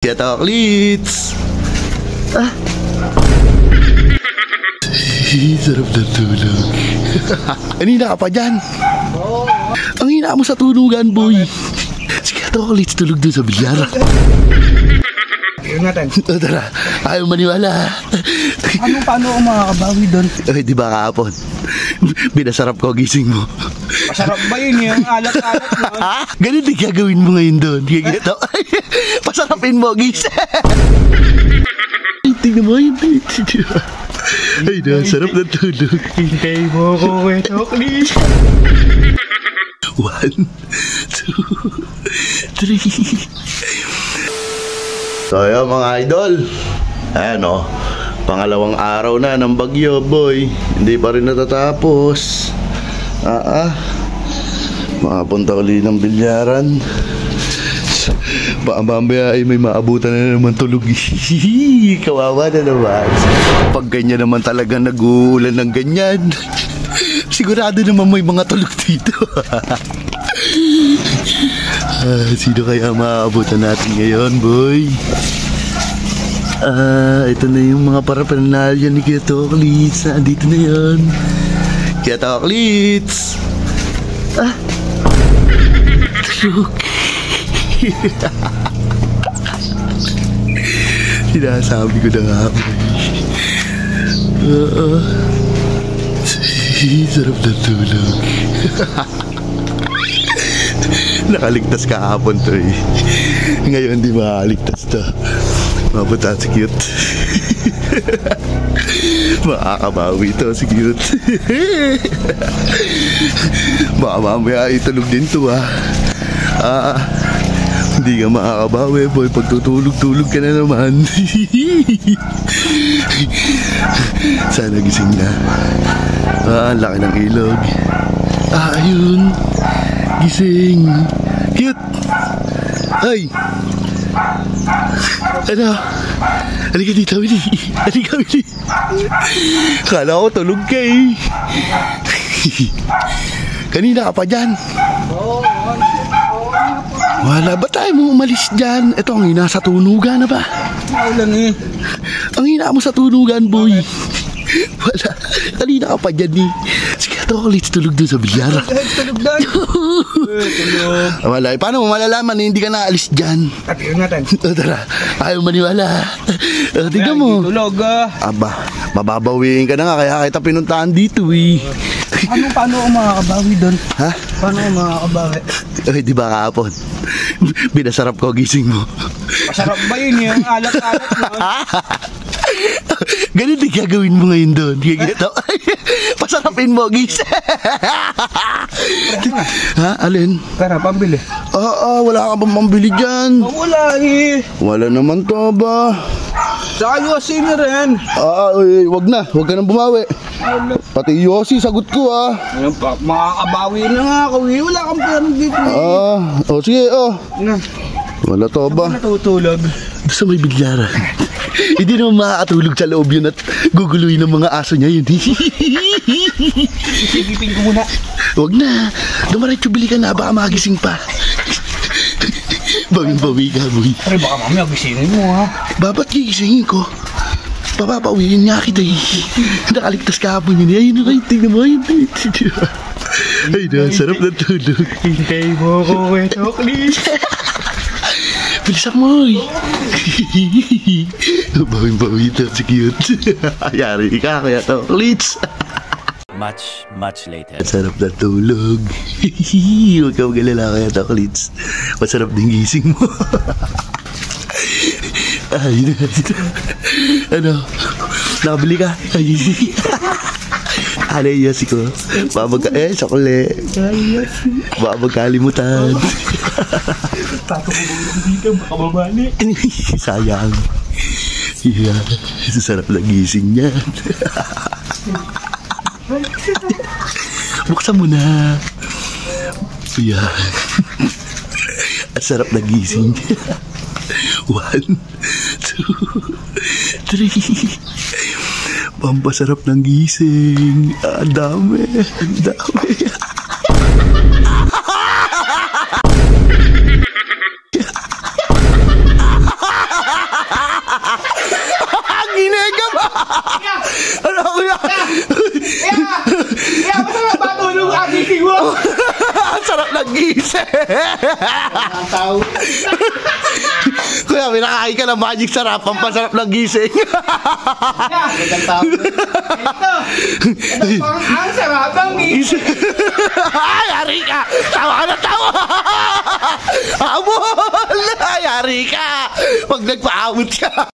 Katoklits! Sarap na tulog. Kanina ka pa dyan. Ang hina mo sa tulugan, boy. Si Katoklits tulog dun sa bilyara. Yun natin. Tara, ayaw maniwala. Paano ako makakabawi doon? Ay, di ba kahapon? Binasarap ko gising mo. Masarap ba yun yung alat-alat mo? Ganun din gagawin mo ngayon doon. Pasarapin mo gising. Tingnan mo yun. Ay, sarap na tulog. Hintay mo ko, Katoklits. 1, 2, 3. So yun mga idol, ayan o, pangalawang araw na ng bagyo, boy. Hindi pa rin natatapos. Makapunta ulit ng bilyaran. Baka mamaya ay may maabutan na naman tulog. Kawawa na naman. Pag ganyan naman talaga nag-uulan ng ganyan, sigurado naman may mga tulog dito. Sino kaya maabutan natin ngayon, boy? Ito na yung mga paraphernalia ni Katoklits. Andito na yun. Katoklits! Tulog. Sinasabi ko na nga, boy. Sarap na tulog. Nakaligtas kahapon to eh. Ngayon di makakaligtas to. Mabuta si cute. Makakabawi to si cute. Baka mamaya itulog din to hindi ka makakabawi, boy. Pag tutulog-tulog ka na naman. Sana gising na. Ang laki ng ilog. Ayun. Gising. Cute. Ay. Ano? Halika dito, Willy. Halika, Willy. Kala ko tulog ka eh. Kanina ka pa dyan. Wala ba tayo mo umalis dyan? Ito ang hina sa tunugan na ba? Maulan eh. Ang hina mo sa tunugan, boy. Wala. Kanina ka pa dyan eh. Si Katoklits tulog dun sa bilyara. Tulog doon. Tulog. Wala. Paano mo malalaman eh, hindi ka naalis dyan? Yun natin. Tara, ayaw maniwala. Tignan mo. Tulog Aba, mababawiin ka na nga kaya kita pinuntahan dito eh. Paano ako makakabawi doon? Ha? Paano ako makakabawi? Ay, di ba kahapon? Binasarap ko gising mo. Masarap ba yun yung alat-alat mo? Ganun din gagawin mo ngayon doon. Pasarapin mo gising. Ha? Alin? Pera, pambili. Wala ka bang pambili dyan? Wala eh. Wala naman to ba? Sa Yossi na rin. Wag na. Wag ka nang bumawi. Pati Yossi, sagot ko Ayun, makakabawi na nga ako eh. Wala kang pera dito eh. Sige, wala to ba? Natutulog. Basta may bilyaran. Hindi naman makakatulog sa loob yun at guguluhin ng mga aso niya yun. Isigipin ko muna. Wag na. Dumaretso bili ka na. Baka magising pa. Bawing-bawi ka, boy. Pero baka mamaya gisingin mo Babat gigisingin ko? Papapawiin nga kita eh. Nakaligtas kahapon yun. Ayun na kayo. Tingnan mo yun. Ay na, sarap na tulog. Hintay mo ko, Katoklits. Bilisan mo eh. Bawing-bawi ito si cute. Yari ka kaya Katoklits. Much later. Sarap na tulog. Huwag ka magalala kaya Katoklits. Masarap din gising mo. Ay, ano? Nakabili ka? Ay, ano yung Yossi ko? Sakuli. Baka magkalimutan. Tatapulong dito, baka mabali. Sayang. Yeah, sarap na gising niya. Buksan mo na. Yeah. At sarap na gising. 1, 2, 3. Pampasarap ng gising. Ang dami. Ang dami. Ang sarap ng gising. Ang tao. Kuya, may nakakain ka ng magic sarap. Ang pasarap ng gising. Ang tao. Ito pang ang sarap ng gising. Ay, yari ka. Tawa ka na tawa. Hamon. Ay, yari ka. Pag nagpaamot ka.